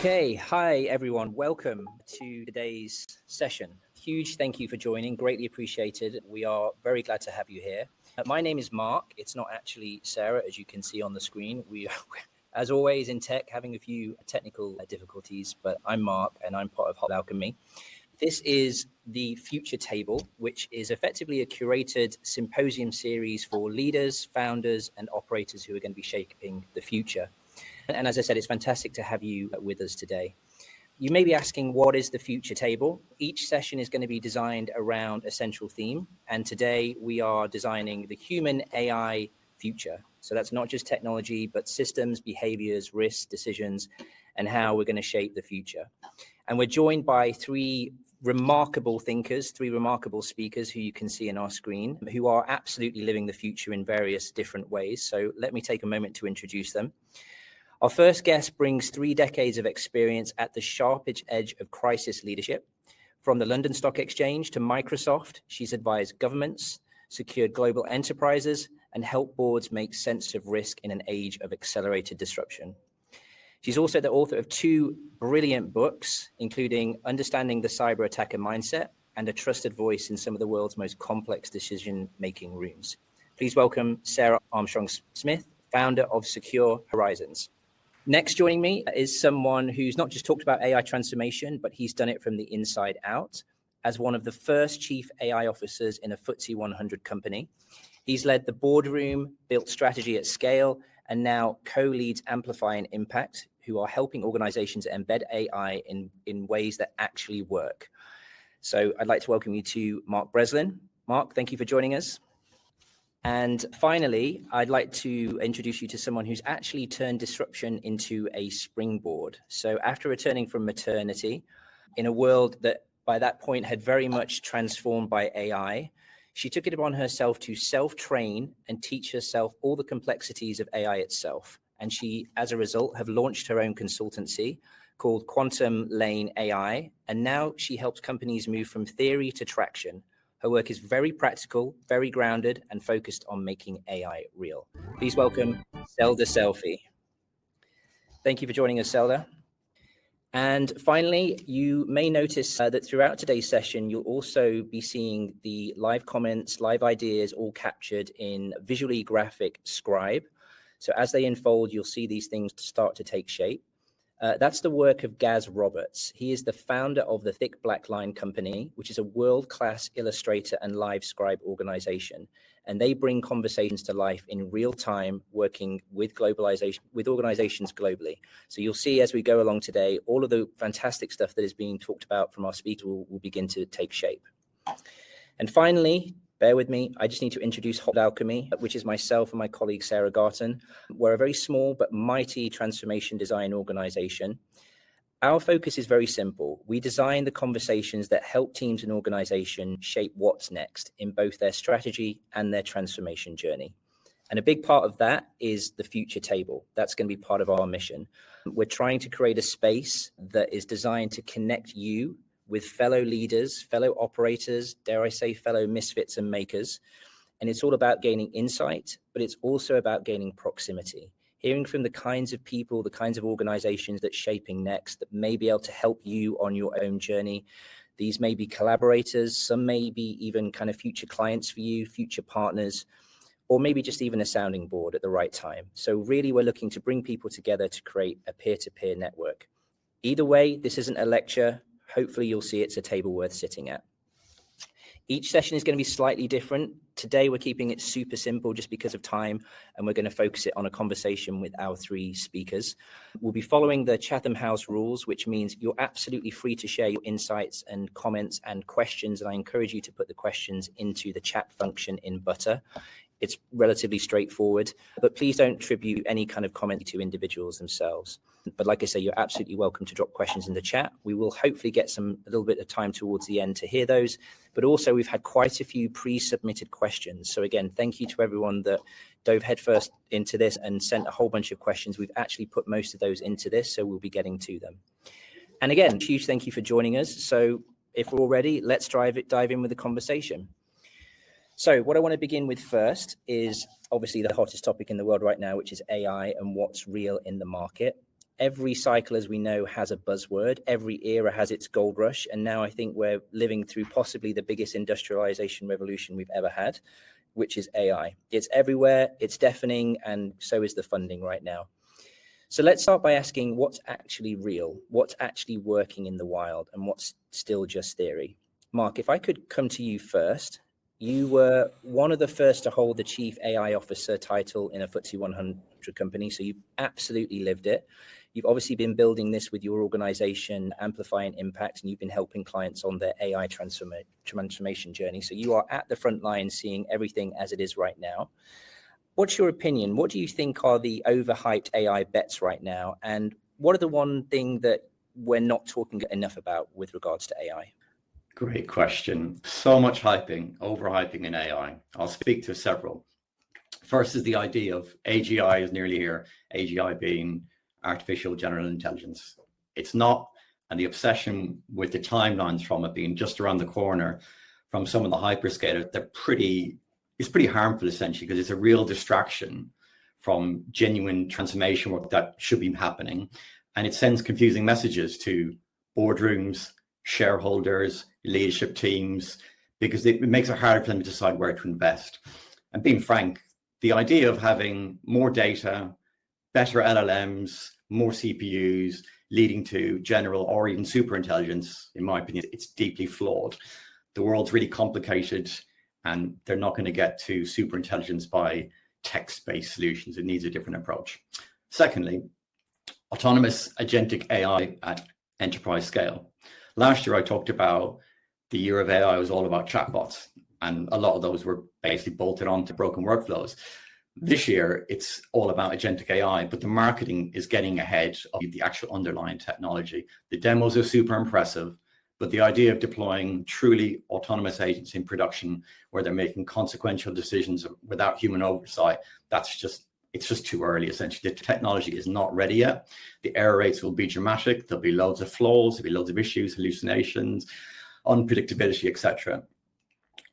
Okay, hi everyone. Welcome to today's session. Huge thank you for joining, greatly appreciated. We are very glad to have you here. My name is Mark. It's not actually Sarah, as you can see on the screen. We are, as always in tech, having a few technical difficulties, but I'm Mark and I'm part of Hot Alchemy. This is the Future Table, which is effectively a curated symposium series for leaders, founders, and operators who are going to be shaping the future. And as I said, it's fantastic to have you with us today. You may be asking, what is the Future Table? Each session is going to be designed around a central theme. And today we are designing the human AI future. So that's not just technology, but systems, behaviors, risks, decisions, and how we're going to shape the future. And we're joined by three remarkable thinkers, three remarkable speakers who you can see in our screen, who are absolutely living the future in various different ways. So let me take a moment to introduce them. Our first guest brings 3 decades of experience at the sharpest edge of crisis leadership. From the London Stock Exchange to Microsoft, she's advised governments, secured global enterprises, and helped boards make sense of risk in an age of accelerated disruption. She's also the author of 2 brilliant books, including Understanding the Cyber Attacker Mindset and a trusted voice in some of the world's most complex decision-making rooms. Please welcome Sarah Armstrong-Smith, founder of Secure Horizons. Next joining me is someone who's not just talked about AI transformation, but he's done it from the inside out as one of the first chief AI officers in a FTSE 100 company. He's led the boardroom, built strategy at scale, and now co-leads Amplify and Impact, who are helping organizations embed AI in ways that actually work. So I'd like to welcome you to Mark Breslin. Mark, thank you for joining us. And finally, I'd like to introduce you to someone who's actually turned disruption into a springboard. So after returning from maternity, in a world that by that point had very much transformed by AI, she took it upon herself to self-train and teach herself all the complexities of AI itself. And she, as a result, have launched her own consultancy called Quantum Lane AI. And now she helps companies move from theory to traction. Her work is very practical, very grounded, and focused on making AI real. Please welcome Zelda Selfie. Thank you for joining us, Zelda. And finally, you may notice that throughout today's session, you'll also be seeing the live comments, live ideas, all captured in visually graphic Scribe. So as they unfold, you'll see these things start to take shape. That's the work of Gaz Roberts. He is the founder of the Thick Black Line Company, which is a world-class illustrator and live scribe organization. And they bring conversations to life in real time, working with organizations globally. So you'll see as we go along today, all of the fantastic stuff that is being talked about from our speaker will begin to take shape. And finally, bear with me, I just need to introduce Hot Alchemy, which is myself and my colleague Sarah Garton. We're a very small but mighty transformation design organization. Our focus is very simple. We design the conversations that help teams and organizations shape what's next in both their strategy and their transformation journey. And a big part of that is the Future Table. That's going to be part of our mission. We're trying to create a space that is designed to connect you with fellow leaders, fellow operators, dare I say, fellow misfits and makers. And it's all about gaining insight, but it's also about gaining proximity, hearing from the kinds of people, the kinds of organizations that's shaping next, that may be able to help you on your own journey. These may be collaborators, some may be even kind of future clients for you, future partners, or maybe just even a sounding board at the right time. So really, we're looking to bring people together to create a peer-to-peer network. Either way, this isn't a lecture. Hopefully you'll see it's a table worth sitting at. Each session is going to be slightly different. Today, we're keeping it super simple just because of time, and we're going to focus it on a conversation with our 3 speakers. We'll be following the Chatham House rules, which means you're absolutely free to share your insights and comments and questions, and I encourage you to put the questions into the chat function in Butter. It's relatively straightforward, but please don't attribute any kind of comment to individuals themselves. But like I say, you're absolutely welcome to drop questions in the chat. We will hopefully get a little bit of time towards the end to hear those. But also, we've had quite a few pre-submitted questions. So again, thank you to everyone that dove headfirst into this and sent a whole bunch of questions. We've actually put most of those into this, so we'll be getting to them. And again, huge thank you for joining us. So if we're all ready, let's dive in with the conversation. So what I want to begin with first is obviously the hottest topic in the world right now, which is AI and what's real in the market. every cycle, as we know, has a buzzword. Every era has its gold rush. And now I think we're living through possibly the biggest industrialization revolution we've ever had, which is AI. It's everywhere, it's deafening, and so is the funding right now. So let's start by asking what's actually real, what's actually working in the wild, and what's still just theory. Mark, if I could come to you first. You were one of the first to hold the Chief AI Officer title in a FTSE 100 company, so you absolutely lived it. You've obviously been building this with your organization, amplifying impact, and you've been helping clients on their AI transformation journey. So you are at the front line seeing everything as it is right now. What's your opinion? What do you think are the overhyped AI bets right now? And what are the one thing that we're not talking enough about with regards to AI? Great question. So much hyping, overhyping in AI. I'll speak to several. First is the idea of AGI is nearly here, AGI being artificial general intelligence. It's not, and the obsession with the timelines from it being just around the corner from some of the hyperscalers, it's pretty harmful essentially, because it's a real distraction from genuine transformation work that should be happening. And it sends confusing messages to boardrooms, shareholders, leadership teams, because it makes it harder for them to decide where to invest. And being frank, the idea of having more data, better LLMs, more CPUs, leading to general or even super intelligence, in my opinion, it's deeply flawed. The world's really complicated, and they're not going to get to super intelligence by text-based solutions. It needs a different approach. Secondly, autonomous agentic AI at enterprise scale. Last year, I talked about the year of AI was all about chatbots, and a lot of those were basically bolted onto broken workflows. This year, it's all about agentic AI, but the marketing is getting ahead of the actual underlying technology. The demos are super impressive, but the idea of deploying truly autonomous agents in production where they're making consequential decisions without human oversight, it's just too early, essentially. The technology is not ready yet. The error rates will be dramatic. There'll be loads of flaws, there'll be loads of issues, hallucinations, unpredictability, etc.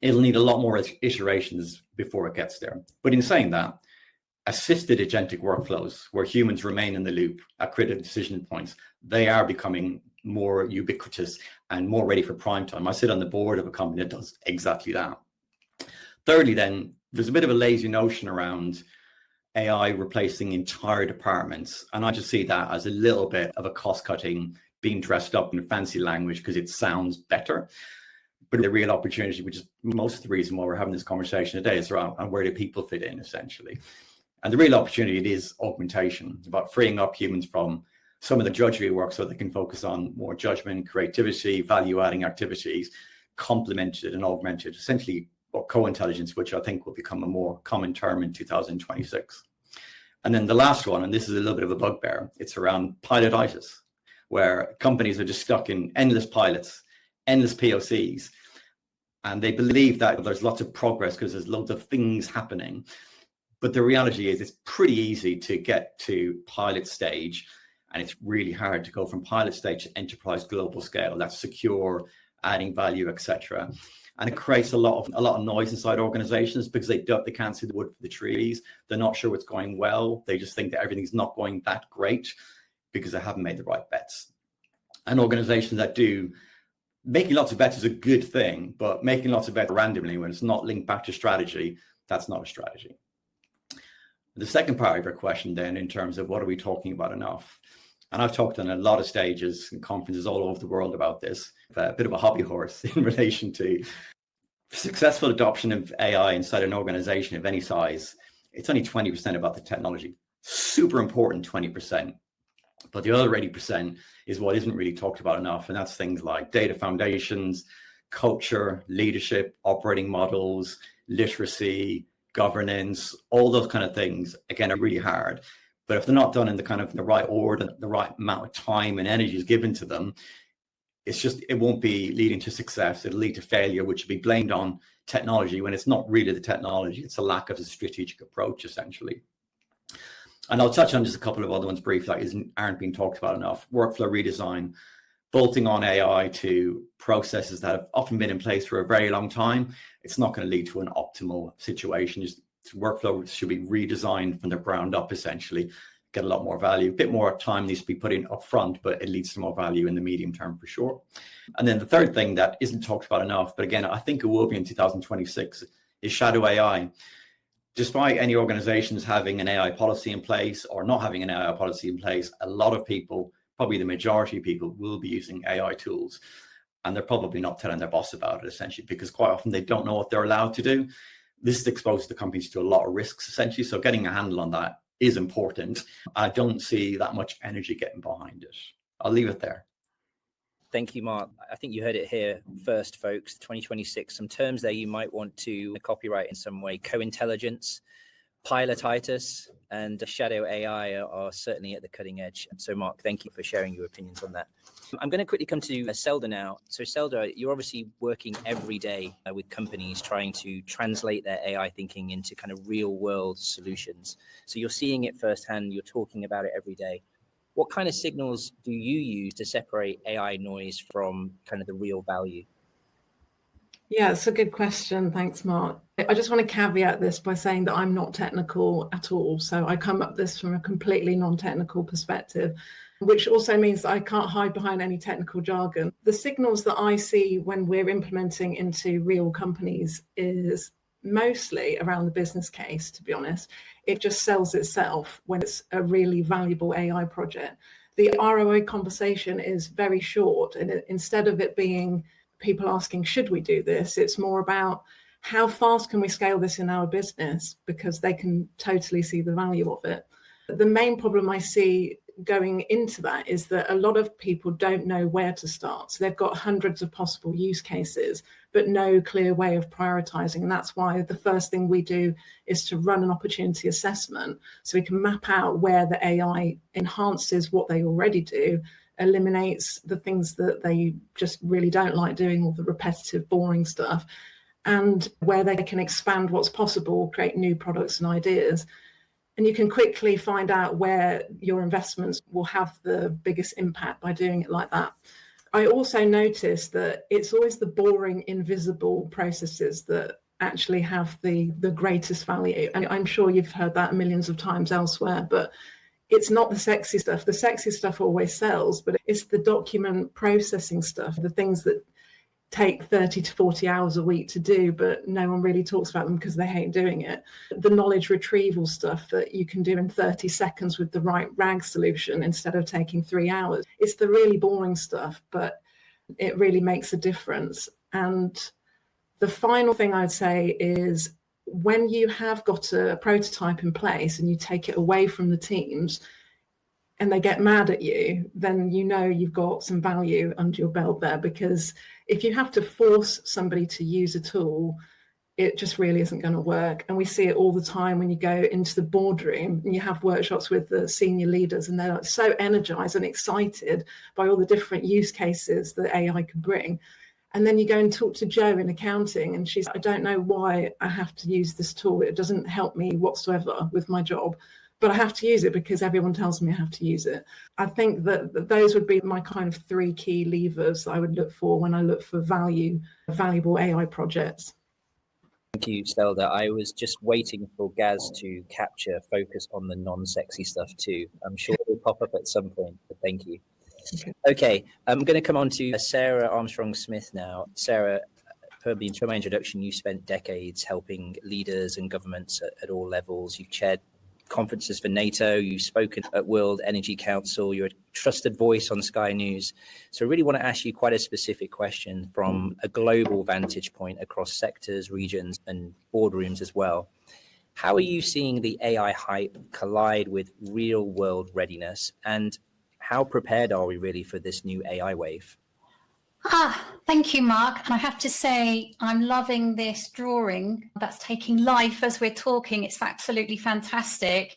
It'll need a lot more iterations before it gets there. But in saying that, assisted agentic workflows where humans remain in the loop at critical decision points, they are becoming more ubiquitous and more ready for prime time. I sit on the board of a company that does exactly that. Thirdly, then, there's a bit of a lazy notion around AI replacing entire departments. And I just see that as a little bit of a cost-cutting being dressed up in fancy language because it sounds better. But the real opportunity, which is most of the reason why we're having this conversation today, is around where do people fit in, essentially. And the real opportunity, it is augmentation, about freeing up humans from some of the drudgery work so they can focus on more judgment, creativity, value-adding activities, complemented and augmented, essentially, or co-intelligence, which I think will become a more common term in 2026. And then the last one, and this is a little bit of a bugbear, it's around pilotitis, where companies are just stuck in endless pilots, endless POCs, and they believe that there's lots of progress because there's loads of things happening. But the reality is it's pretty easy to get to pilot stage, and it's really hard to go from pilot stage to enterprise global scale. That's secure, adding value, etc. And it creates a lot of noise inside organizations because they can't see the wood for the trees. They're not sure what's going well. They just think that everything's not going that great because they haven't made the right bets. And organizations that do, making lots of bets is a good thing, but making lots of bets randomly when it's not linked back to strategy, that's not a strategy. The second part of your question then, in terms of what are we talking about enough? And I've talked on a lot of stages and conferences all over the world about this, a bit of a hobby horse in relation to successful adoption of AI inside an organization of any size. It's only 20% about the technology, super important 20%. But the other 80% is what isn't really talked about enough. And that's things like data foundations, culture, leadership, operating models, literacy, governance, all those kind of things, again, are really hard. But if they're not done in the right order, the right amount of time and energy is given to them, it won't be leading to success. It'll lead to failure, which will be blamed on technology when it's not really the technology. It's a lack of a strategic approach, essentially. And I'll touch on just a couple of other ones briefly that aren't being talked about enough. Workflow redesign, bolting on AI to processes that have often been in place for a very long time. It's not going to lead to an optimal situation. Workflow should be redesigned from the ground up, essentially. get a lot more value. A bit more time needs to be put in upfront, but it leads to more value in the medium term for sure. And then the third thing that isn't talked about enough, but again, I think it will be in 2026, is shadow AI. Despite any organizations having an AI policy in place or not having an AI policy in place, a lot of people, probably the majority of people, will be using AI tools. And they're probably not telling their boss about it, essentially, because quite often they don't know what they're allowed to do. This exposes the companies to a lot of risks, essentially. So getting a handle on that is important. I don't see that much energy getting behind it. I'll leave it there. Thank you, Mark. I think you heard it here first, folks. 2026, some terms there you might want to copyright in some way. Co-intelligence, pilotitis, and shadow AI are certainly at the cutting edge. So, Mark, thank you for sharing your opinions on that. I'm going to quickly come to Selda now. So, Selda, you're obviously working every day with companies trying to translate their AI thinking into kind of real-world solutions. So you're seeing it firsthand. You're talking about it every day. What kind of signals do you use to separate AI noise from kind of the real value? Yeah, it's a good question. Thanks, Mark. I just want to caveat this by saying that I'm not technical at all. So I come at this from a completely non-technical perspective, which also means that I can't hide behind any technical jargon. The signals that I see when we're implementing into real companies is mostly around the business case, to be honest. It just sells itself when it's a really valuable AI project. The ROI conversation is very short, and instead of it being people asking, should we do this? It's more about how fast can we scale this in our business, because they can totally see the value of it. The main problem I see going into that is that a lot of people don't know where to start. So they've got hundreds of possible use cases, but no clear way of prioritizing. And that's why the first thing we do is to run an opportunity assessment so we can map out where the AI enhances what they already do, eliminates the things that they just really don't like doing, all the repetitive, boring stuff, and where they can expand what's possible, create new products and ideas. And you can quickly find out where your investments will have the biggest impact by doing it like that. I also noticed that it's always the boring, invisible processes that actually have the greatest value. And I'm sure you've heard that millions of times elsewhere, but it's not the sexy stuff. The sexy stuff always sells, but it's the document processing stuff, the things that take 30 to 40 hours a week to do, but no one really talks about them because they hate doing it. The knowledge retrieval stuff that you can do in 30 seconds with the right RAG solution instead of taking 3 hours. It's the really boring stuff, but it really makes a difference. And the final thing I'd say is when you have got a prototype in place and you take it away from the teams and they get mad at you, then you know you've got some value under your belt there. Because if you have to force somebody to use a tool, it just really isn't going to work. And we see it all the time when you go into the boardroom and you have workshops with the senior leaders, and they're so energized and excited by all the different use cases that AI can bring. And then you go and talk to Jo in accounting, and she's, I don't know why I have to use this tool. It doesn't help me whatsoever with my job, but I have to use it because everyone tells me I have to use it. I think that those would be my kind of 3 key levers that I would look for when I look for valuable AI projects. Thank you, Selda. I was just waiting for Gaz to capture focus on the non-sexy stuff too. I'm sure it'll pop up at some point, but thank you. Okay, I'm going to come on to Sarah Armstrong-Smith now. Sarah, per my introduction, you spent decades helping leaders and governments at all levels. You've chaired conferences for NATO, you've spoken at World Energy Council, you're a trusted voice on Sky News. So I really want to ask you quite a specific question from a global vantage point across sectors, regions, and boardrooms as well. How are you seeing the AI hype collide with real world readiness, and how prepared are we really for this new AI wave? Thank you, Mark. And I have to say, I'm loving this drawing that's taking life as we're talking. It's absolutely fantastic.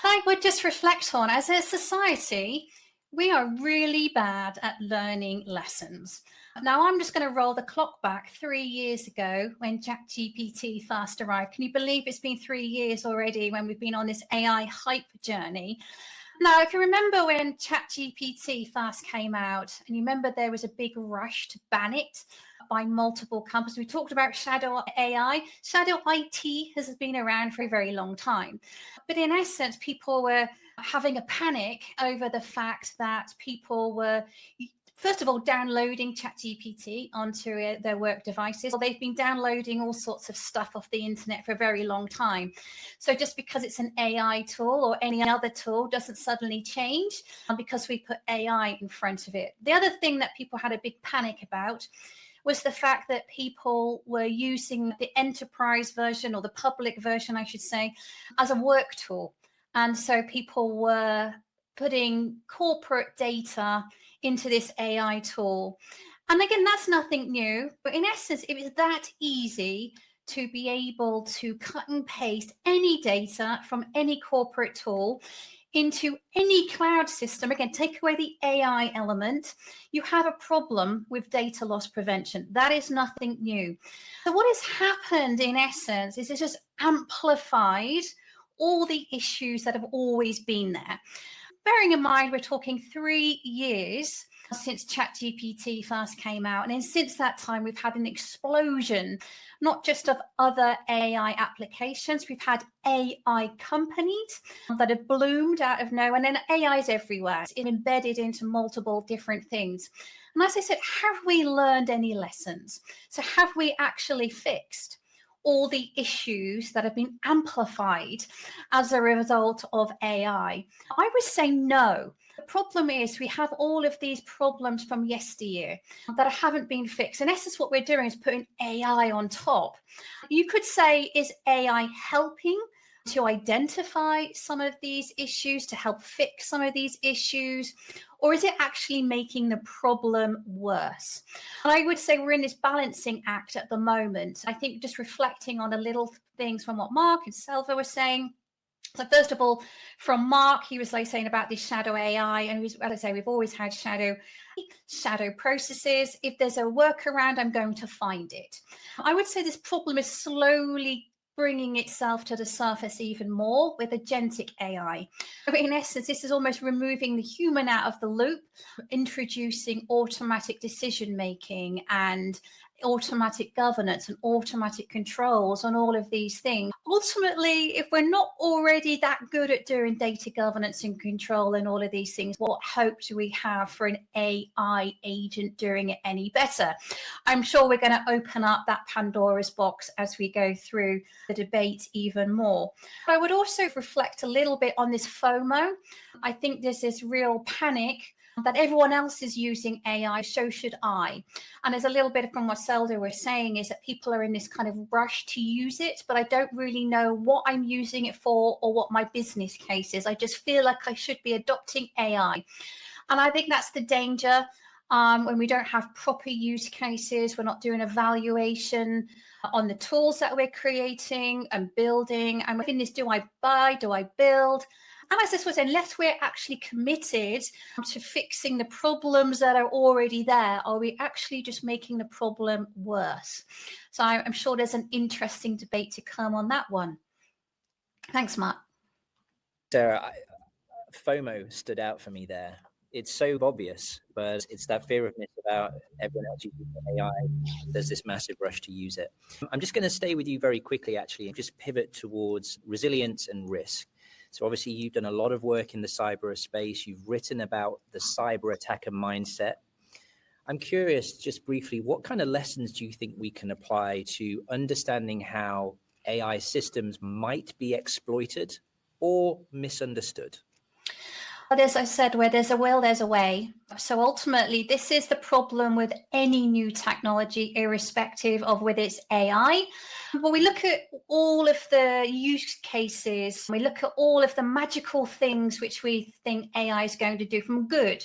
I would just reflect on, as a society, we are really bad at learning lessons. Now, I'm just going to roll the clock back 3 years ago when ChatGPT first arrived. Can you believe it's been 3 years already when we've been on this AI hype journey? Now, if you remember when ChatGPT first came out, and you remember there was a big rush to ban it by multiple companies. We talked about shadow AI. Shadow IT has been around for a very long time. But in essence, people were having a panic over the fact that people were, first of all, downloading ChatGPT onto their work devices. Well, they've been downloading all sorts of stuff off the internet for a very long time. So just because it's an AI tool or any other tool doesn't suddenly change because we put AI in front of it. The other thing that people had a big panic about was the fact that people were using the enterprise version, or the public version, I should say, as a work tool. And so people were putting corporate data into this AI tool. And again, that's nothing new, but in essence, it was that easy to be able to cut and paste any data from any corporate tool into any cloud system. Again, take away the AI element, you have a problem with data loss prevention. That is nothing new. So what has happened in essence is it's just amplified all the issues that have always been there. Bearing in mind, we're talking 3 years since ChatGPT first came out. And then since that time, we've had an explosion, not just of other AI applications. We've had AI companies that have bloomed out of nowhere. And then AI is everywhere. It's embedded into multiple different things. And as I said, have we learned any lessons? So have we actually fixed all the issues that have been amplified as a result of AI? I would say no. The problem is we have all of these problems from yesteryear that haven't been fixed. In essence, what we're doing is putting AI on top. You could say, is AI helping to identify some of these issues, to help fix some of these issues? Or is it actually making the problem worse? And I would say we're in this balancing act at the moment. I think just reflecting on a little things from what Mark and Selva were saying. So first of all, from Mark, he was like saying about this shadow AI, and as I say, we've always had shadow processes. If there's a workaround, I'm going to find it. I would say this problem is slowly bringing itself to the surface even more with agentic AI. So in essence, this is almost removing the human out of the loop, introducing automatic decision making and automatic governance and automatic controls on all of these things. Ultimately, if we're not already that good at doing data governance and control and all of these things, what hope do we have for an AI agent doing it any better? I'm sure we're going to open up that Pandora's box as we go through the debate even more. But I would also reflect a little bit on this FOMO. I think there's this real panic that everyone else is using AI, so should I. And there's a little bit from what Selva was saying is that people are in this kind of rush to use it, but I don't really know what I'm using it for or what my business case is. I just feel like I should be adopting AI. And I think that's the danger when we don't have proper use cases, we're not doing evaluation on the tools that we're creating and building. And within this, do I buy, do I build? And as this was, unless we're actually committed to fixing the problems that are already there, are we actually just making the problem worse? So I'm sure there's an interesting debate to come on that one. Thanks, Mark. Sarah, FOMO stood out for me there. It's so obvious, but it's that fear of missing out. Everyone else using AI, there's this massive rush to use it. I'm just going to stay with you very quickly, actually, and just pivot towards resilience and risk. So obviously you've done a lot of work in the cyber space. You've written about the cyber attacker mindset. I'm curious, just briefly, what kind of lessons do you think we can apply to understanding how AI systems might be exploited or misunderstood? But as I said, where there's a will, there's a way. So ultimately, this is the problem with any new technology, irrespective of whether it's AI. But we look at all of the use cases, we look at all of the magical things which we think AI is going to do from good.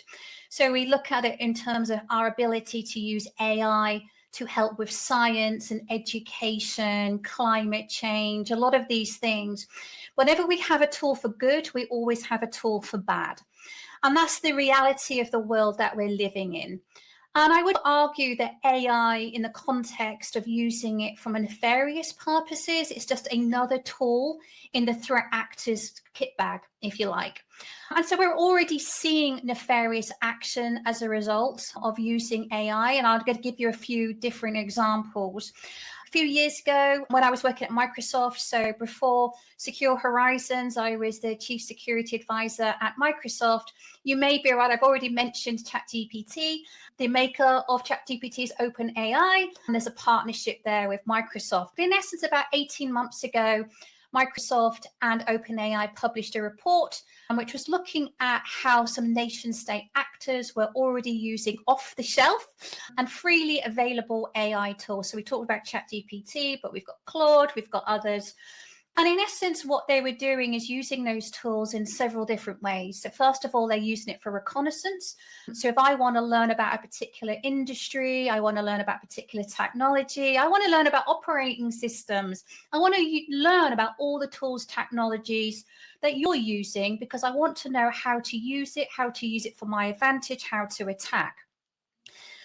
So we look at it in terms of our ability to use AI to help with science and education, climate change, a lot of these things. Whenever we have a tool for good, we always have a tool for bad. And that's the reality of the world that we're living in. And I would argue that AI, in the context of using it for nefarious purposes, is just another tool in the threat actor's kit bag, if you like. And so we're already seeing nefarious action as a result of using AI. And I'm going to give you a few different examples. A few years ago, when I was working at Microsoft, so before Secure Horizons, I was the chief security advisor at Microsoft. You may be right, I've already mentioned ChatGPT. The maker of ChatGPT is OpenAI, and there's a partnership there with Microsoft. In essence, about 18 months ago, Microsoft and OpenAI published a report which was looking at how some nation state actors were already using off the shelf and freely available AI tools. So we talked about ChatGPT, but we've got Claude, we've got others. And in essence, what they were doing is using those tools in several different ways. So first of all, they're using it for reconnaissance. So if I want to learn about a particular industry, I want to learn about particular technology, I want to learn about operating systems, I want to learn about all the tools, technologies that you're using, because I want to know how to use it for my advantage, how to attack.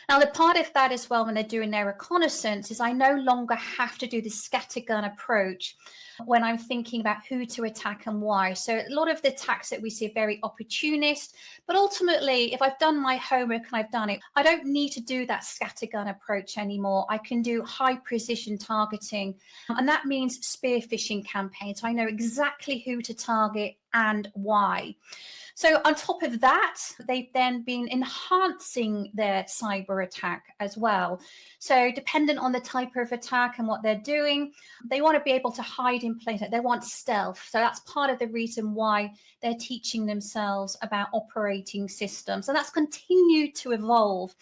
Now, the part of that as well, when they're doing their reconnaissance, is I no longer have to do the scattergun approach when I'm thinking about who to attack and why. So a lot of the attacks that we see are very opportunist, but ultimately, if I've done my homework and I've done it, I don't need to do that scattergun approach anymore. I can do high precision targeting, and that means spear phishing campaigns. So I know exactly who to target and why. So on top of that, they've then been enhancing their cyber attack as well. So dependent on the type of attack and what they're doing, they want to be able to hide in plain sight. They want stealth. So that's part of the reason why they're teaching themselves about operating systems. And that's continued to evolve.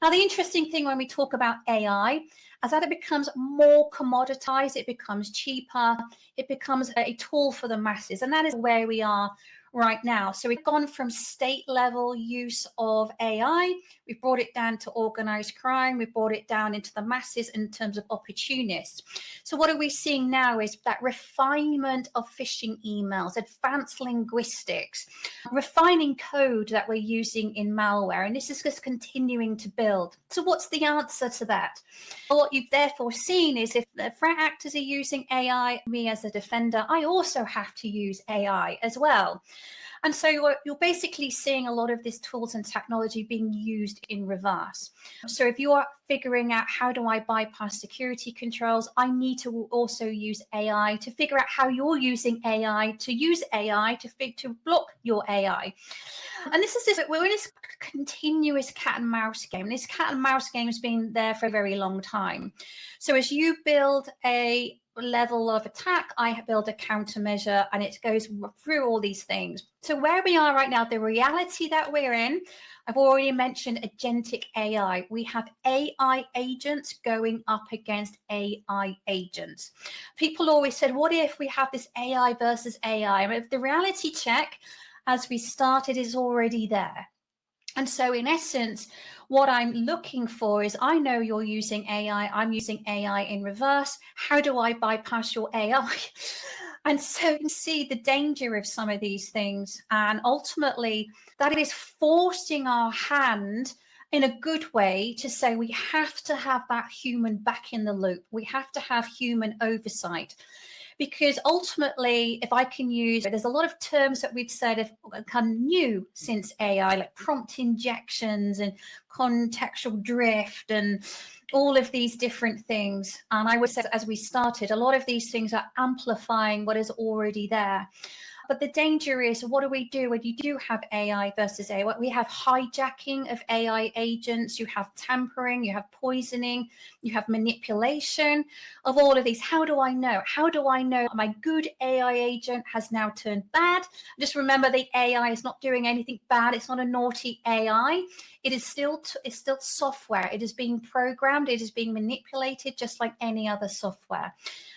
Now, the interesting thing when we talk about AI, as that it becomes more commoditized, it becomes cheaper, it becomes a tool for the masses. And that is where we are right now. So we've gone from state level use of AI, we've brought it down to organized crime, we've brought it down into the masses in terms of opportunists. So what are we seeing now is that refinement of phishing emails, advanced linguistics, refining code that we're using in malware. And this is just continuing to build. So what's the answer to that? Well, what you've therefore seen is if the threat actors are using AI, me as a defender, I also have to use AI as well. And so you're basically seeing a lot of these tools and technology being used in reverse. So if you are figuring out how do I bypass security controls, I need to also use AI to figure out how you're using AI to use AI to block your AI. And we're in this continuous cat and mouse game. This cat and mouse game has been there for a very long time. So as you build a level of attack, I build a countermeasure, and it goes through all these things. So where we are right now, the reality that we're in, I've already mentioned agentic AI. We have AI agents going up against AI agents. People always said, what if we have this AI versus AI? I mean, the reality check, as we started, is already there. And so in essence, what I'm looking for is, I know you're using AI, I'm using AI in reverse. How do I bypass your AI? And so you can see the danger of some of these things. And ultimately, that is forcing our hand in a good way to say we have to have that human back in the loop. We have to have human oversight. Because ultimately, if I can use, there's a lot of terms that we've said have become new since AI, like prompt injections and contextual drift and all of these different things. And I would say, as we started, a lot of these things are amplifying what is already there. But the danger is, what do we do when you do have AI versus AI? We have hijacking of AI agents, you have tampering, you have poisoning, you have manipulation of all of these. How do I know? How do I know my good AI agent has now turned bad? Just remember, the AI is not doing anything bad. It's not a naughty AI. It is still software. It is being programmed. It is being manipulated just like any other software.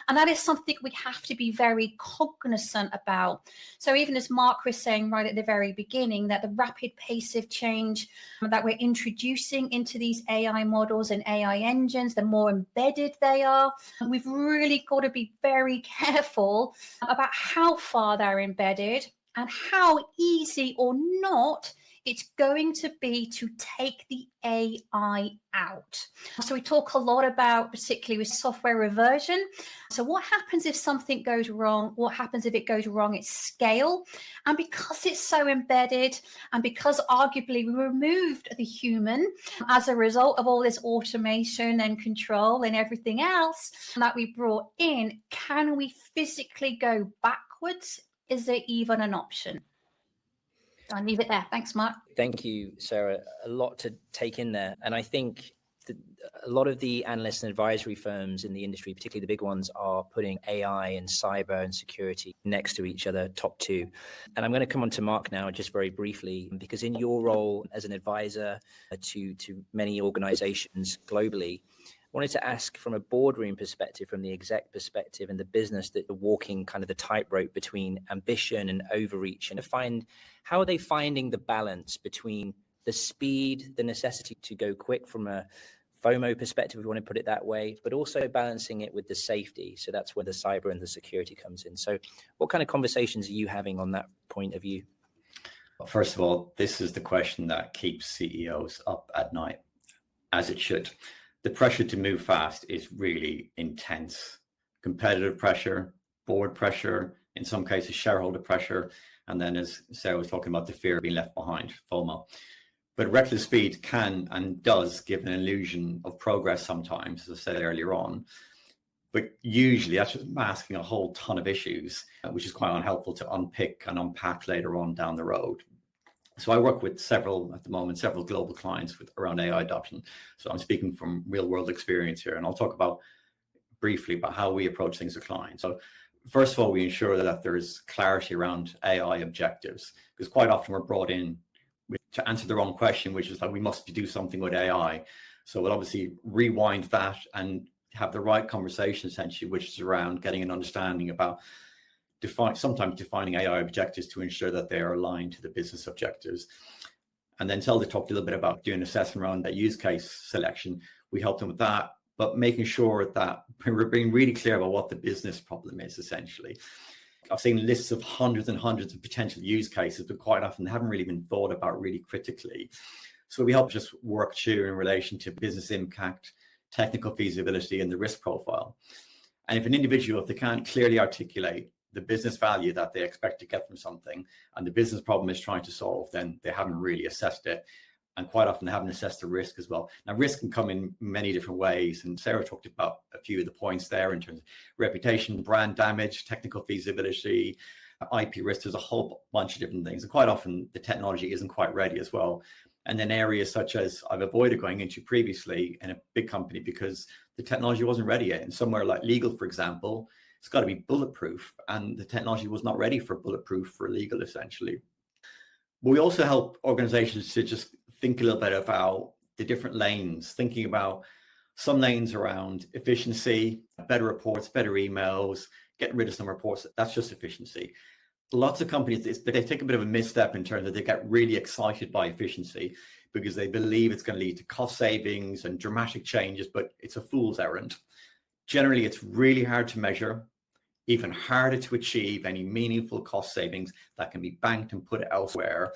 And that is something we have to be very cognizant about. So even as Mark was saying right at the very beginning, that the rapid pace of change that we're introducing into these AI models and AI engines, the more embedded they are, we've really got to be very careful about how far they're embedded and how easy or not It's going to be to take the AI out. So we talk a lot about, particularly with software reversion. So what happens if something goes wrong? What happens if it goes wrong at scale? And because it's so embedded, and because arguably we removed the human as a result of all this automation and control and everything else that we brought in, can we physically go backwards? Is there even an option? I'll leave it there. Thanks, Mark. Thank you, Sarah. A lot to take in there. And I think that a lot of the analysts and advisory firms in the industry, particularly the big ones, are putting AI and cyber and security next to each other, top two. And I'm going to come on to Mark now just very briefly, because in your role as an advisor to many organizations globally, I wanted to ask from a boardroom perspective, from the exec perspective and the business that are walking kind of the tightrope between ambition and overreach, and to find how are they finding the balance between the speed, the necessity to go quick from a FOMO perspective, if we want to put it that way, but also balancing it with the safety. So that's where the cyber and the security comes in. So what kind of conversations are you having on that point of view? Well, first of all, this is the question that keeps CEOs up at night, as it should. The pressure to move fast is really intense. Competitive pressure, board pressure, in some cases shareholder pressure, and then as Sarah was talking about, the fear of being left behind, FOMO. But reckless speed can and does give an illusion of progress sometimes, as I said earlier on. But usually that's just masking a whole ton of issues, which is quite unhelpful to unpick and unpack later on down the road. So I work with several global clients around AI adoption. So I'm speaking from real world experience here, and I'll talk briefly about how we approach things with clients. So first of all, we ensure that there's clarity around AI objectives, because quite often we're brought in to answer the wrong question, which is like, we must do something with AI. So we'll obviously rewind that and have the right conversation, essentially, which is around getting an understanding about sometimes defining AI objectives to ensure that they are aligned to the business objectives. And then Zelda talked a little bit about doing assessment around that use case selection. We help them with that, but making sure that we're being really clear about what the business problem is, essentially. I've seen lists of hundreds and hundreds of potential use cases, but quite often they haven't really been thought about really critically. So we help just work through in relation to business impact, technical feasibility, and the risk profile. And if an individual, if they can't clearly articulate the business value that they expect to get from something, and the business problem is trying to solve, then they haven't really assessed it. And quite often they haven't assessed the risk as well. Now, risk can come in many different ways. And Sarah talked about a few of the points there in terms of reputation, brand damage, technical feasibility, IP risk. There's a whole bunch of different things. And quite often the technology isn't quite ready as well. And then areas such as I've avoided going into previously in a big company because the technology wasn't ready yet. And somewhere like legal, for example, it's got to be bulletproof. And the technology was not ready for bulletproof for legal, essentially. But we also help organizations to just think a little bit about the different lanes, thinking about some lanes around efficiency, better reports, better emails, getting rid of some reports. That's just efficiency. Lots of companies, they take a bit of a misstep in terms of they get really excited by efficiency because they believe it's going to lead to cost savings and dramatic changes, but it's a fool's errand. Generally, it's really hard to measure, even harder to achieve any meaningful cost savings that can be banked and put elsewhere.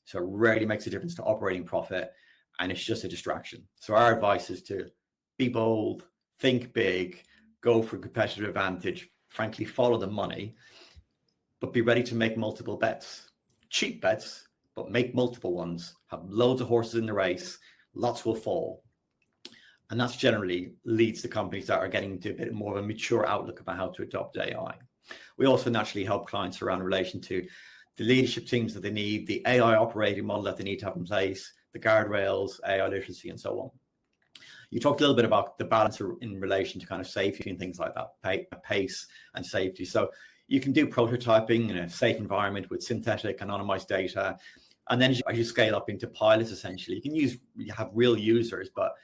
So it rarely makes a difference to operating profit, and it's just a distraction. So our advice is to be bold, think big, go for competitive advantage, frankly, follow the money, but be ready to make multiple bets. Cheap bets, but make multiple ones. Have loads of horses in the race, lots will fall. And that's generally leads to companies that are getting to a bit more of a mature outlook about how to adopt AI. We also naturally help clients around relation to the leadership teams that they need, the AI operating model that they need to have in place, the guardrails, AI literacy, and so on. You talked a little bit about the balance in relation to kind of safety and things like that, pace and safety. So you can do prototyping in a safe environment with synthetic anonymized data. And then as you scale up into pilots, essentially, you have real users, but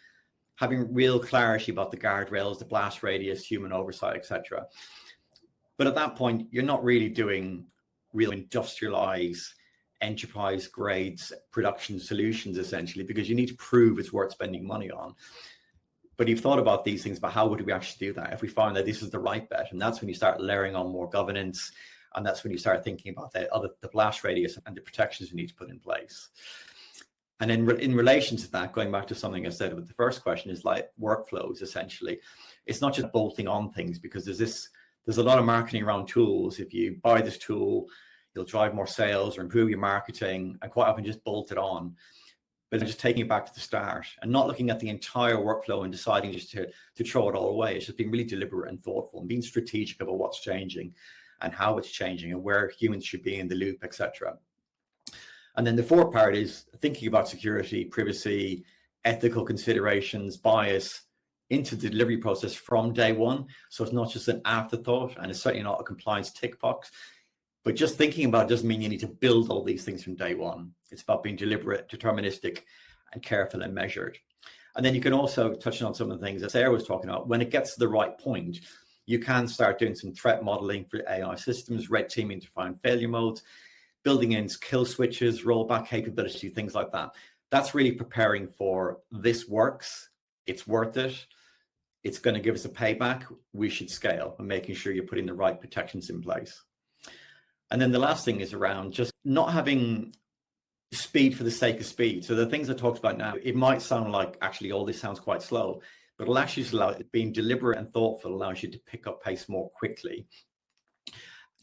having real clarity about the guardrails, the blast radius, human oversight, etc. But at that point, you're not really doing real industrialized enterprise grades production solutions, essentially, because you need to prove it's worth spending money on. But you've thought about these things, but how would we actually do that if we find that this is the right bet? And that's when you start layering on more governance And that's when you start thinking about the blast radius and the protections you need to put in place. And then in relation to that, going back to something I said with the first question, is like workflows, essentially. It's not just bolting on things, because there's a lot of marketing around tools. If you buy this tool, you'll drive more sales or improve your marketing, and quite often just bolt it on. But just taking it back to the start and not looking at the entire workflow and deciding just to throw it all away. It's just being really deliberate and thoughtful and being strategic about what's changing and how it's changing and where humans should be in the loop, etc. And then the fourth part is thinking about security, privacy, ethical considerations, bias into the delivery process from day one. So it's not just an afterthought, and it's certainly not a compliance tick box. But just thinking about it doesn't mean you need to build all these things from day one. It's about being deliberate, deterministic, and careful and measured. And then you can also, touching on some of the things that Sarah was talking about, when it gets to the right point, you can start doing some threat modeling for AI systems, red teaming to find failure modes, building in kill switches, rollback capability, things like that. That's really preparing for this works, it's worth it, it's going to give us a payback, we should scale, and making sure you're putting the right protections in place. And then the last thing is around just not having speed for the sake of speed. So the things I talked about now, it might sound like actually all this sounds quite slow, but it'll actually just allow being deliberate and thoughtful allows you to pick up pace more quickly.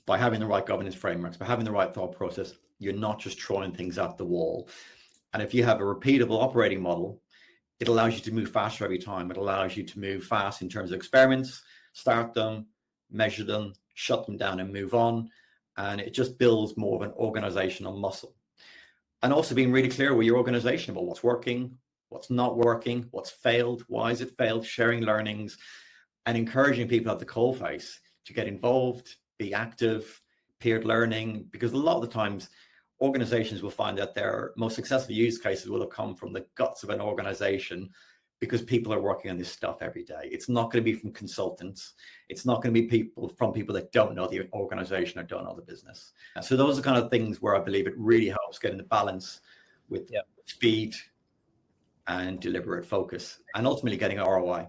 By having the right governance frameworks, by having the right thought process, you're not just throwing things at the wall. And if you have a repeatable operating model, it allows you to move faster every time. It allows you to move fast in terms of experiments, start them, measure them, shut them down and move on. And it just builds more of an organizational muscle. And also being really clear with your organization about what's working, what's not working, what's failed, why has it failed, sharing learnings, and encouraging people at the coalface to get involved, be active, peer learning, because a lot of the times organizations will find that their most successful use cases will have come from the guts of an organization because people are working on this stuff every day. It's not going to be from consultants. It's not going to be people that don't know the organization or don't know the business. So those are kind of things where I believe it really helps getting the balance with speed and deliberate focus and ultimately getting ROI.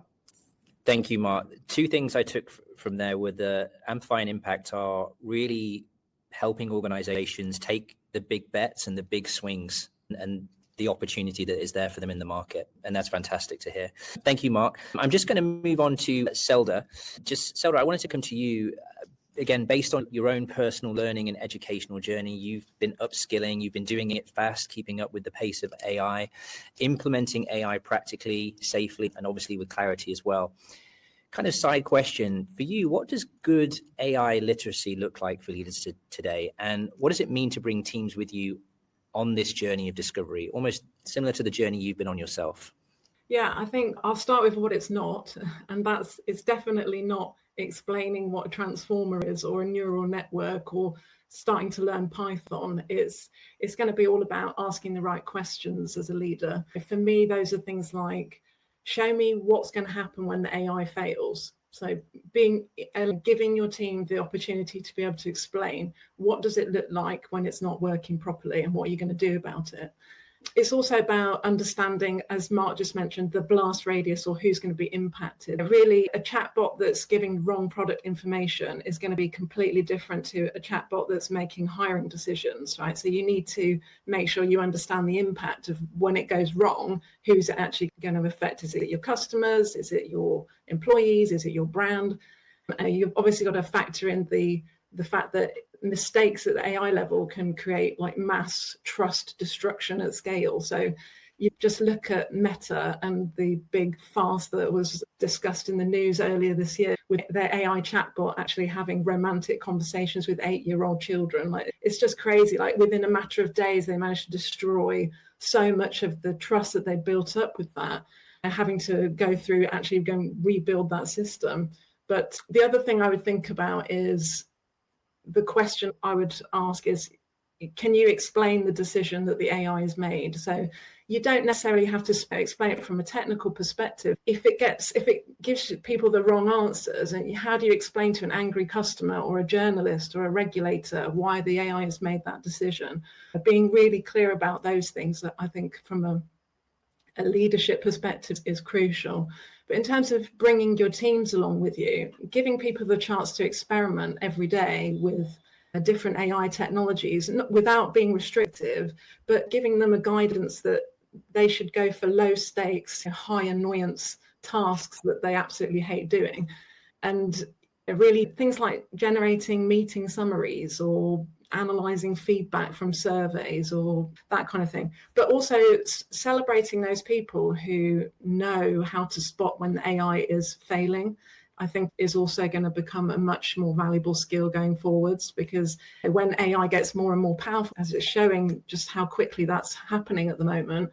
Thank you, Mark. Two things I took from there were the Amplify and Impact are really helping organizations take the big bets and the big swings and the opportunity that is there for them in the market. And that's fantastic to hear. Thank you, Mark. I'm just going to move on to Selda. Selda, I wanted to come to you. Again, based on your own personal learning and educational journey, you've been upskilling, you've been doing it fast, keeping up with the pace of AI, implementing AI practically, safely, and obviously with clarity as well. Kind of side question for you, what does good AI literacy look like for leaders today? And what does it mean to bring teams with you on this journey of discovery, almost similar to the journey you've been on yourself? Yeah, I think I'll start with what it's not. And it's definitely not explaining what a transformer is or a neural network or starting to learn Python. It's going to be all about asking the right questions as a leader. For me, those are things like, show me what's going to happen when the AI fails. So giving your team the opportunity to be able to explain what does it look like when it's not working properly and what are you going to do about it. It's also about understanding, as Mark just mentioned, the blast radius or who's going to be impacted. Really, a chatbot that's giving wrong product information is going to be completely different to a chatbot that's making hiring decisions, right? So you need to make sure you understand the impact of when it goes wrong, who's it actually going to affect? Is it your customers? Is it your employees? Is it your brand? And you've obviously got to factor in the fact that mistakes at the AI level can create like mass trust destruction at scale. So you just look at Meta and the big farce that was discussed in the news earlier this year with their AI chatbot actually having romantic conversations with 8-year-old children. Like, it's just crazy. Like within a matter of days, they managed to destroy so much of the trust that they built up with that, and having to go through actually go and rebuild that system. But the other thing I would think about is, the question I would ask is, can you explain the decision that the AI has made? So you don't necessarily have to explain it from a technical perspective. If it gives people the wrong answers, and how do you explain to an angry customer or a journalist or a regulator why the AI has made that decision? Being really clear about those things, that I think from a leadership perspective is crucial. But in terms of bringing your teams along with you, giving people the chance to experiment every day with different AI technologies without being restrictive, but giving them a guidance that they should go for low stakes, high annoyance tasks that they absolutely hate doing. And really things like generating meeting summaries or analyzing feedback from surveys or that kind of thing, but also celebrating those people who know how to spot when the AI is failing, I think is also going to become a much more valuable skill going forwards, because when AI gets more and more powerful, as it's showing just how quickly that's happening at the moment,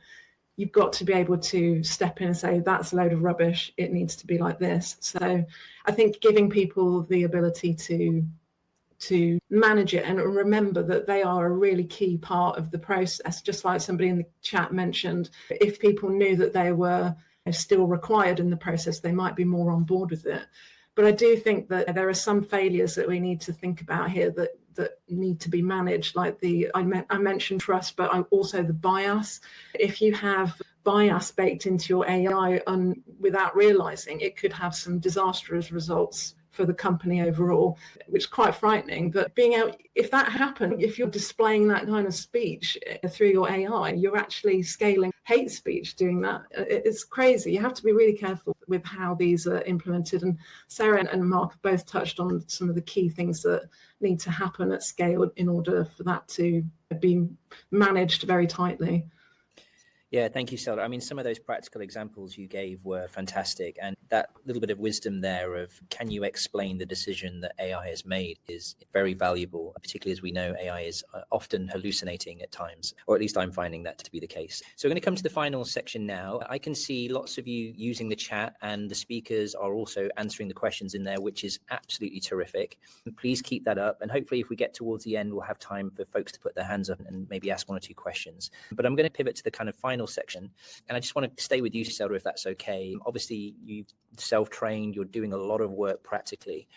you've got to be able to step in and say, that's a load of rubbish, it needs to be like this. So I think giving people the ability to manage it and remember that they are a really key part of the process, just like somebody in the chat mentioned, if people knew that they were still required in the process, they might be more on board with it. But I do think that there are some failures that we need to think about here that need to be managed, like I mentioned trust, but also the bias. If you have bias baked into your AI without realizing, it could have some disastrous results for the company overall, which is quite frightening. But being out, if that happens, if you're displaying that kind of speech through your AI, you're actually scaling hate speech doing that. It's crazy. You have to be really careful with how these are implemented. And Sarah and Mark have both touched on some of the key things that need to happen at scale in order for that to be managed very tightly. Yeah, thank you, Sarah. I mean, some of those practical examples you gave were fantastic. And that little bit of wisdom there of can you explain the decision that AI has made is very valuable, particularly as we know AI is often hallucinating at times, or at least I'm finding that to be the case. So we're going to come to the final section now. I can see lots of you using the chat, and the speakers are also answering the questions in there, which is absolutely terrific. Please keep that up. And hopefully if we get towards the end, we'll have time for folks to put their hands up and maybe ask one or two questions. But I'm going to pivot to the kind of final section, and I just want to stay with you, Sarah, if that's okay. Obviously you self-trained, you're doing a lot of work practically,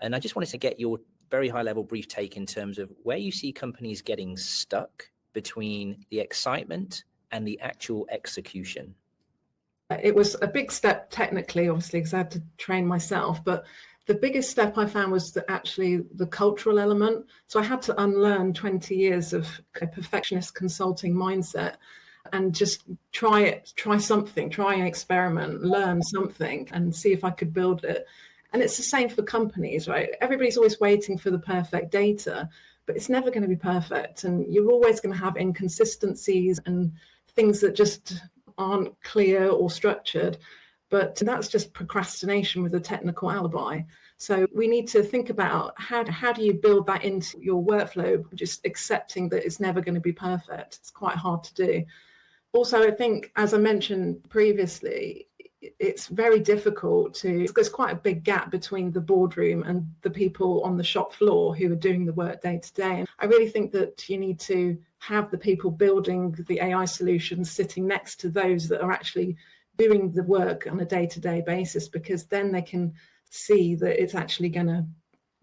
and I just wanted to get your very high level brief take in terms of where you see companies getting stuck between the excitement and the actual execution. It was a big step technically, obviously, because I had to train myself, but the biggest step I found was actually the cultural element. So I had to unlearn 20 years of a perfectionist consulting mindset and just try something, try an experiment, learn something and see if I could build it. And it's the same for companies, right? Everybody's always waiting for the perfect data, but it's never going to be perfect. And you're always going to have inconsistencies and things that just aren't clear or structured. But that's just procrastination with a technical alibi. So we need to think about how do you build that into your workflow, just accepting that it's never going to be perfect. It's quite hard to do. Also, I think, as I mentioned previously, it's very difficult there's quite a big gap between the boardroom and the people on the shop floor who are doing the work day to day. And I really think that you need to have the people building the AI solutions sitting next to those that are actually doing the work on a day-to-day basis, because then they can see that it's actually going to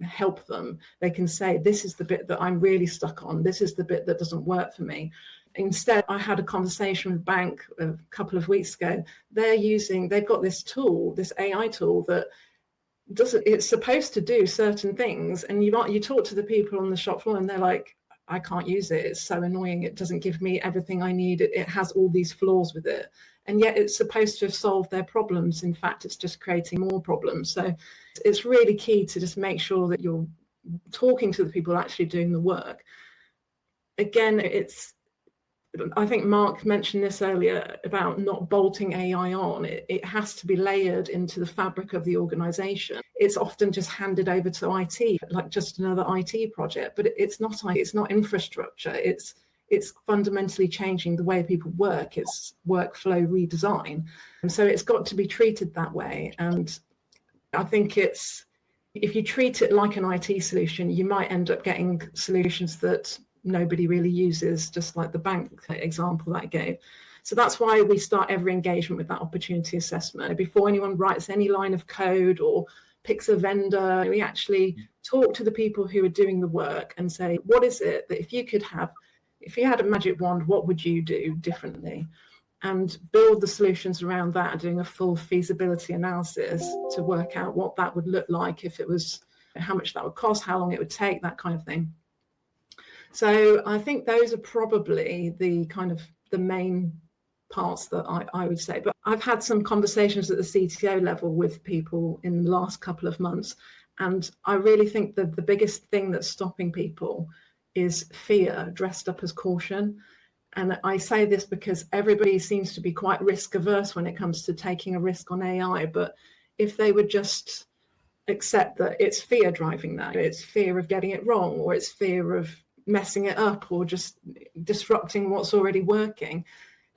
help them. They can say, this is the bit that I'm really stuck on. This is the bit that doesn't work for me. Instead, I had a conversation with a bank a couple of weeks ago. They've got this tool, this AI tool that it's supposed to do certain things. And you talk to the people on the shop floor and they're like, I can't use it. It's so annoying. It doesn't give me everything I need. It has all these flaws with it. And yet it's supposed to have solved their problems. In fact, it's just creating more problems. So it's really key to just make sure that you're talking to the people actually doing the work. Again, I think Mark mentioned this earlier about not bolting AI on. It has to be layered into the fabric of the organization. It's often just handed over to IT, like just another IT project, but it's not IT, it's not infrastructure. It's fundamentally changing the way people work. It's workflow redesign. And so it's got to be treated that way. And I think if you treat it like an IT solution, you might end up getting solutions that nobody really uses, just like the bank example that I gave. So that's why we start every engagement with that opportunity assessment. Before anyone writes any line of code or picks a vendor, we actually talk to the people who are doing the work and say, what is it that if you had a magic wand, what would you do differently? And build the solutions around that, doing a full feasibility analysis to work out what that would look like if it was how much that would cost, how long it would take, that kind of thing. So I think those are probably the kind of the main parts that I would say. But I've had some conversations at the CTO level with people in the last couple of months, and I really think that the biggest thing that's stopping people is fear dressed up as caution. And I say this because everybody seems to be quite risk averse when it comes to taking a risk on AI. But if they would just accept that it's fear driving that, it's fear of getting it wrong, or it's fear of messing it up, or just disrupting what's already working.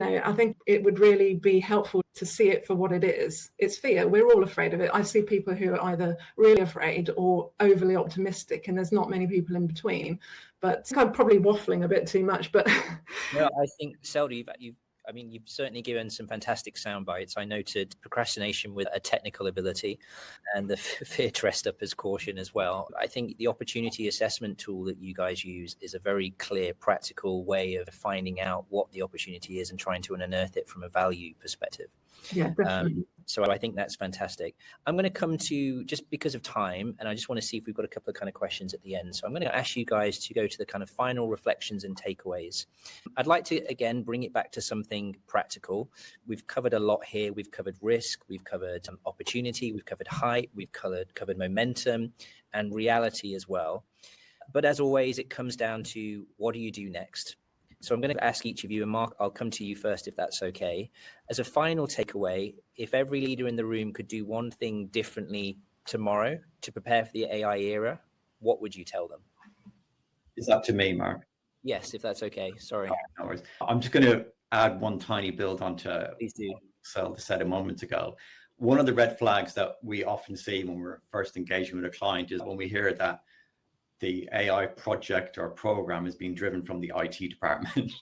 I think it would really be helpful to see it for what it is. It's fear. We're all afraid of it. I see people who are either really afraid or overly optimistic, and there's not many people in between. But I'm probably waffling a bit too much. But no, I think, Selda, you've certainly given some fantastic sound bites. I noted procrastination with a technical ability and the fear dressed up as caution as well. I think the opportunity assessment tool that you guys use is a very clear, practical way of finding out what the opportunity is and trying to unearth it from a value perspective. Yeah, definitely. So I think that's fantastic. I'm going to come to, just because of time, and I just want to see if we've got a couple of kind of questions at the end. So I'm going to ask you guys to go to the kind of final reflections and takeaways. I'd like to, again, bring it back to something practical. We've covered a lot here. We've covered risk. We've covered opportunity. We've covered hype. We've covered momentum and reality as well. But as always, it comes down to, what do you do next? So I'm going to ask each of you, and Mark, I'll come to you first if that's okay. As a final takeaway, if every leader in the room could do one thing differently tomorrow to prepare for the AI era, what would you tell them? Is that to me, Mark? Yes, if that's okay. Sorry. No worries. I'm just going to add one tiny build onto Please do. what Selda said a moment ago. One of the red flags that we often see when we're first engaging with a client is when we hear that the AI project or program is being driven from the IT department.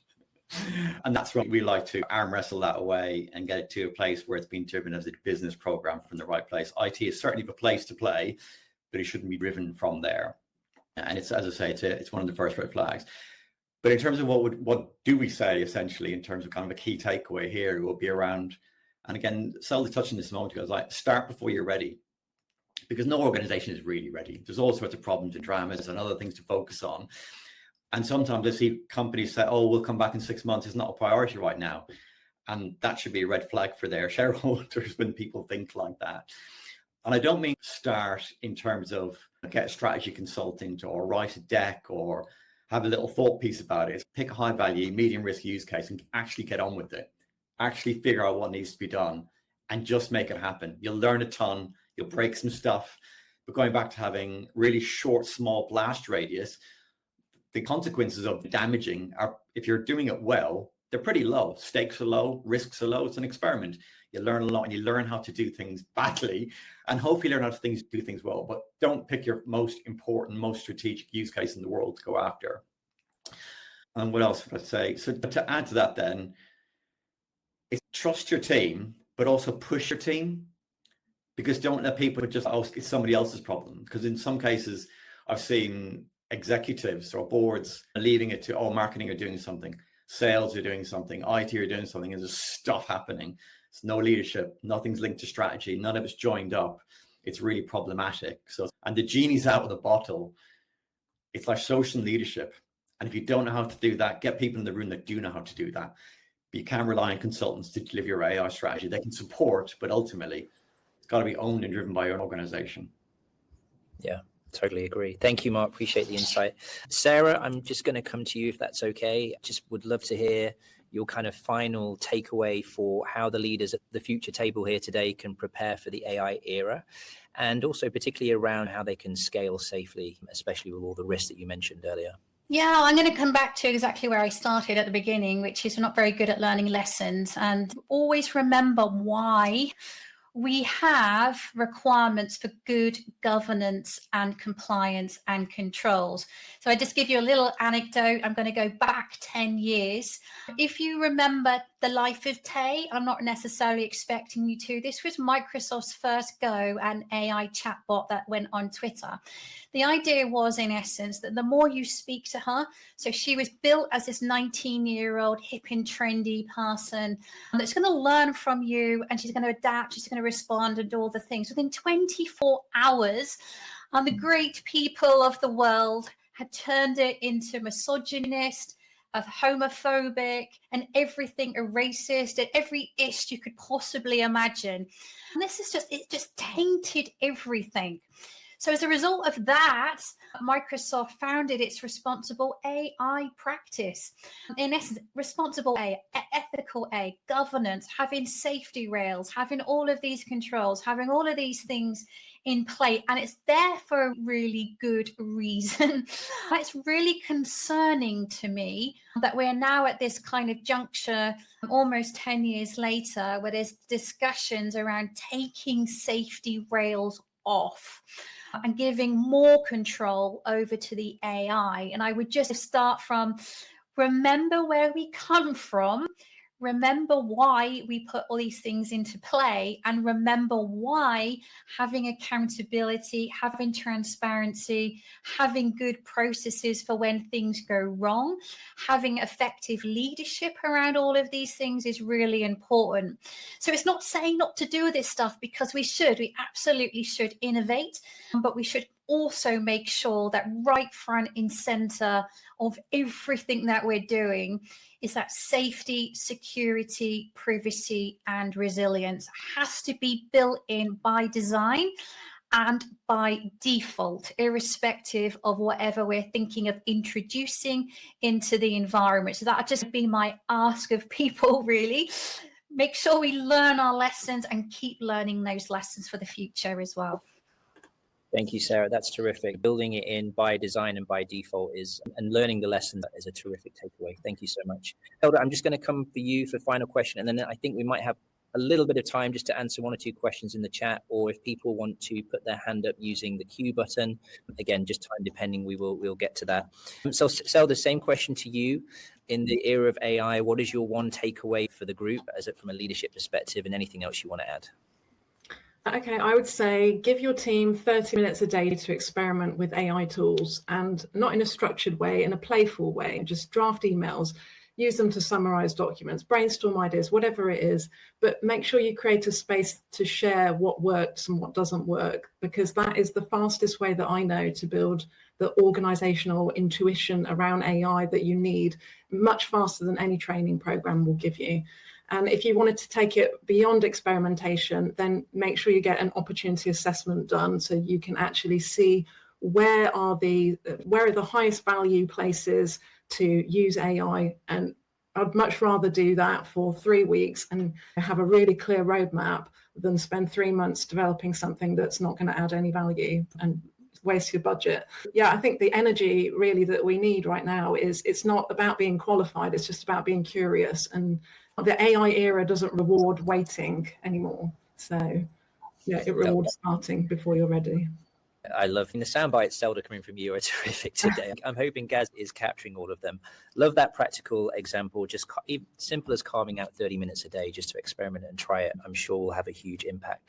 And that's when we like to arm wrestle that away and get it to a place where it's being driven as a business program from the right place. IT is certainly the place to play, but it shouldn't be driven from there. And it's, as I say, it's one of the first red flags. But in terms of what do we say essentially in terms of kind of a key takeaway here, it will be around, and again, Selda touched on this a moment ago, like start before you're ready. Because no organization is really ready. There's all sorts of problems and dramas and other things to focus on. And sometimes I see companies say, oh, we'll come back in 6 months. It's not a priority right now. And that should be a red flag for their shareholders when people think like that. And I don't mean start in terms of get a strategy consultant or write a deck or have a little thought piece about it. Pick a high value, medium risk use case and actually get on with it. Actually figure out what needs to be done and just make it happen. You'll learn a ton. You'll break some stuff, but going back to having really short, small blast radius, the consequences of damaging are, if you're doing it well, they're pretty low. Stakes are low, risks are low. It's an experiment. You learn a lot and you learn how to do things badly and hopefully learn how to do things well, but don't pick your most important, most strategic use case in the world to go after. And what else would I say? So to add to that then, is trust your team, but also push your team. Because don't let people just, oh, it's somebody else's problem. Because in some cases, I've seen executives or boards leaving it to, oh, marketing are doing something, sales are doing something, IT are doing something, and there's stuff happening. It's no leadership, nothing's linked to strategy, none of it's joined up. It's really problematic. So, and the genie's out of the bottle. It's like social leadership. And if you don't know how to do that, get people in the room that do know how to do that. But you can't rely on consultants to deliver your AI strategy. They can support, but ultimately, it's got to be owned and driven by your organization. Yeah, totally agree. Thank you, Mark. Appreciate the insight. Sarah, I'm just going to come to you if that's okay. Just would love to hear your kind of final takeaway for how the leaders at the future table here today can prepare for the AI era, and also particularly around how they can scale safely, especially with all the risks that you mentioned earlier. Yeah, I'm going to come back to exactly where I started at the beginning, which is we're not very good at learning lessons, and always remember why we have requirements for good governance and compliance and controls. So I just give you a little anecdote. I'm going to go back 10 years. If you remember the life of Tay, I'm not necessarily expecting you to. This was Microsoft's first go at an AI chatbot that went on Twitter. The idea was, in essence, that the more you speak to her, so she was built as this 19-year-old hip and trendy person that's going to learn from you, and she's going to adapt, she's going to respond and do all the things. Within 24 hours, And the great people of the world had turned it into misogynist, of homophobic, and everything a racist, and every ish you could possibly imagine. And it just tainted everything. So as a result of that, Microsoft founded its responsible AI practice. In essence, responsible AI, ethical AI, governance, having safety rails, having all of these controls, having all of these things in play. And it's there for a really good reason. It's really concerning to me that we're now at this kind of juncture, almost 10 years later, where there's discussions around taking safety rails off and giving more control over to the AI. And I would just start from, remember where we come from, remember why we put all these things into play, and remember why having accountability, having transparency, having good processes for when things go wrong, having effective leadership around all of these things is really important. So it's not saying not to do this stuff, because we absolutely should innovate, but we should also make sure that right front and center of everything that we're doing is that safety, security, privacy, and resilience has to be built in by design and by default, irrespective of whatever we're thinking of introducing into the environment. So that would just be my ask of people, really. Make sure we learn our lessons and keep learning those lessons for the future as well. Thank you, Sarah. That's terrific. Building it in by design and by default and learning the lesson is a terrific takeaway. Thank you so much. Helder, I'm just going to come for you for final question. And then I think we might have a little bit of time just to answer one or two questions in the chat, or if people want to put their hand up using the Q button, again, just time depending, we'll get to that. So Helder, same question to you. In the era of AI, what is your one takeaway for the group from a leadership perspective, and anything else you want to add? Okay, I would say give your team 30 minutes a day to experiment with AI tools, and not in a structured way, in a playful way. Just draft emails, use them to summarize documents, brainstorm ideas, whatever it is, but make sure you create a space to share what works and what doesn't work, because that is the fastest way that I know to build the organizational intuition around AI that you need, much faster than any training program will give you. And if you wanted to take it beyond experimentation, then make sure you get an opportunity assessment done so you can actually see where are the highest value places to use AI. And I'd much rather do that for 3 weeks and have a really clear roadmap than spend 3 months developing something that's not going to add any value and waste your budget. Yeah, I think the energy really that we need right now it's not about being qualified, it's just about being curious. And the AI era doesn't reward waiting anymore. So yeah, it rewards starting before you're ready. I love the soundbites, Zelda, coming from you are terrific today. I'm hoping Gaz is capturing all of them. Love that practical example, just simple as carving out 30 minutes a day just to experiment and try it. I'm sure will have a huge impact.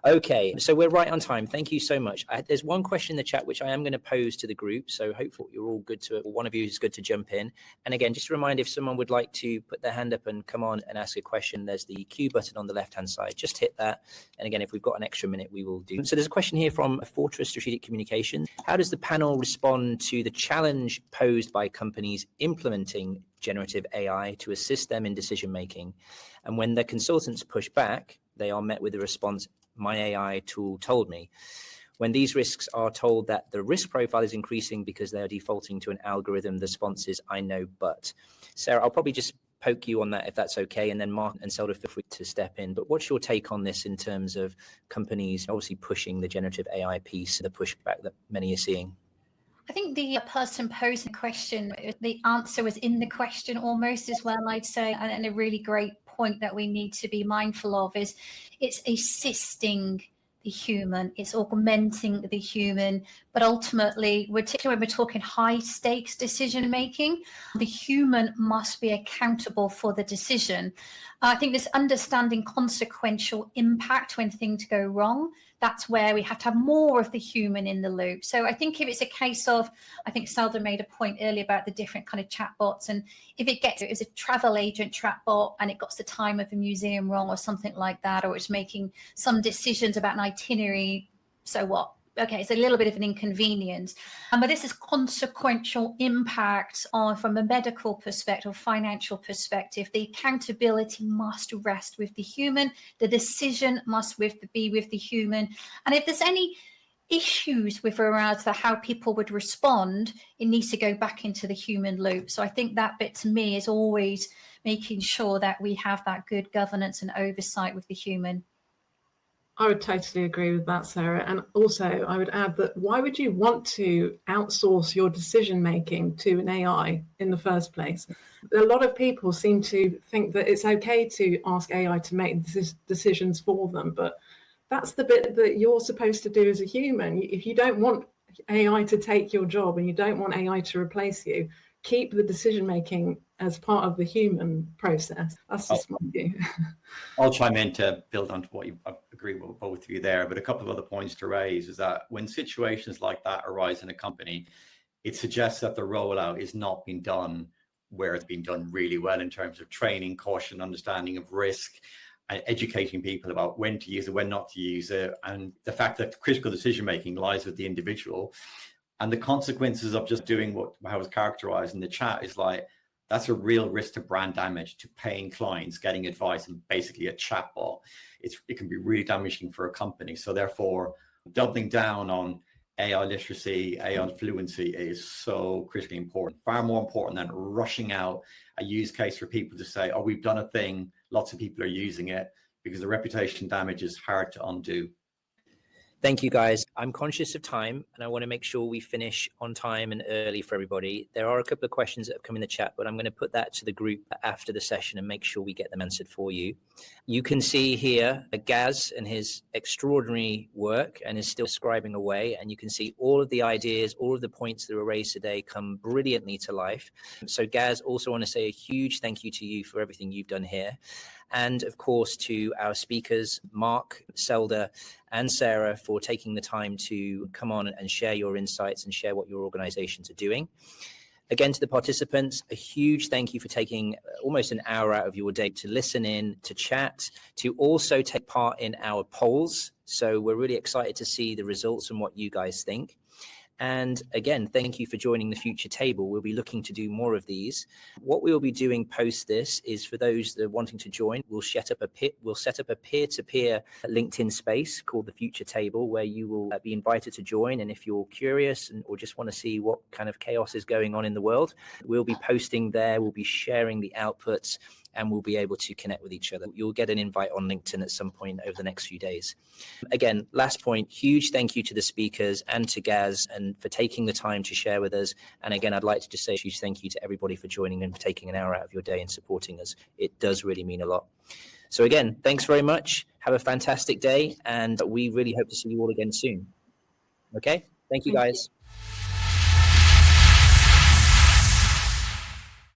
Okay, so we're right on time. Thank you so much. There's one question in the chat which I am going to pose to the group. So hopefully you're all good to, one of you is good to jump in. And again, just a reminder, if someone would like to put their hand up and come on and ask a question, there's the Q button on the left-hand side. Just hit that. And again, if we've got an extra minute, we will do. So there's a question here from Fortress Strategic Communication. How does the panel respond to the challenge posed by companies implementing generative AI to assist them in decision making? And when their consultants push back, they are met with the response, "My AI tool told me." When these risks are told that the risk profile is increasing because they are defaulting to an algorithm, the response is, "I know, but." Sarah, I'll probably just poke you on that if that's okay, and then Mark and Zelda, feel free to step in. But what's your take on this in terms of companies obviously pushing the generative AI piece, the pushback that many are seeing? I think the person posing the question, the answer was in the question almost as well, I'd say, and a really great point that we need to be mindful of is it's assisting the human, it's augmenting the human, but ultimately, particularly when we're talking high stakes decision making, the human must be accountable for the decision. I think this understanding consequential impact when things go wrong, that's where we have to have more of the human in the loop. So I think if it's a case of, I think Zelda made a point earlier about the different kind of chatbots, and if it was a travel agent chatbot and it got the time of the museum wrong or something like that, or it's making some decisions about an itinerary, so what? okay, it's a little bit of an inconvenience, but this is consequential impact on, from a medical perspective, financial perspective. The accountability must rest with the human. The decision must be with the human. And if there's any issues with regards to how people would respond, it needs to go back into the human loop. So I think that bit to me is always making sure that we have that good governance and oversight with the human. I would totally agree with that, Sarah. And also, I would add that why would you want to outsource your decision making to an AI in the first place? A lot of people seem to think that it's okay to ask AI to make decisions for them, but that's the bit that you're supposed to do as a human. If you don't want AI to take your job and you don't want AI to replace you, keep the decision making as part of the human process. That's just my view. I'll chime in to build on to what I agree with both of you there, but a couple of other points to raise is that when situations like that arise in a company, it suggests that the rollout is not being done where it's been done really well in terms of training, caution, understanding of risk, educating people about when to use it, when not to use it, and the fact that critical decision making lies with the individual. And the consequences of just doing what I was characterized in the chat is like, that's a real risk to brand damage, to paying clients, getting advice, and basically a chatbot. It can be really damaging for a company. So therefore, doubling down on AI literacy, AI fluency is so critically important, far more important than rushing out a use case for people to say, oh, we've done a thing, lots of people are using it, because the reputation damage is hard to undo. Thank you, guys. I'm conscious of time and I want to make sure we finish on time and early for everybody. There are a couple of questions that have come in the chat, but I'm going to put that to the group after the session and make sure we get them answered for you. You can see here Gaz and his extraordinary work and is still scribing away. And you can see all of the ideas, all of the points that were raised today come brilliantly to life. So Gaz, also want to say a huge thank you to you for everything you've done here. And of course, to our speakers, Mark, Selda, and Sarah, for taking the time to come on and share your insights and share what your organizations are doing. Again, to the participants, a huge thank you for taking almost an hour out of your day to listen in, to chat, to also take part in our polls. So we're really excited to see the results and what you guys think. And again, thank you for joining the Future Table. We'll be looking to do more of these. What we'll be doing post this is, for those that are wanting to join, we'll set up a peer-to-peer LinkedIn space called the Future Table, where you will be invited to join. And if you're curious or just want to see what kind of chaos is going on in the world, we'll be posting there. We'll be sharing the outputs, and we'll be able to connect with each other. You'll get an invite on LinkedIn at some point over the next few days. Again, last point, huge thank you to the speakers and to Gaz and for taking the time to share with us. And again, I'd like to just say a huge thank you to everybody for joining and for taking an hour out of your day and supporting us. It does really mean a lot. So again, thanks very much. Have a fantastic day. And we really hope to see you all again soon. Okay, thank you guys.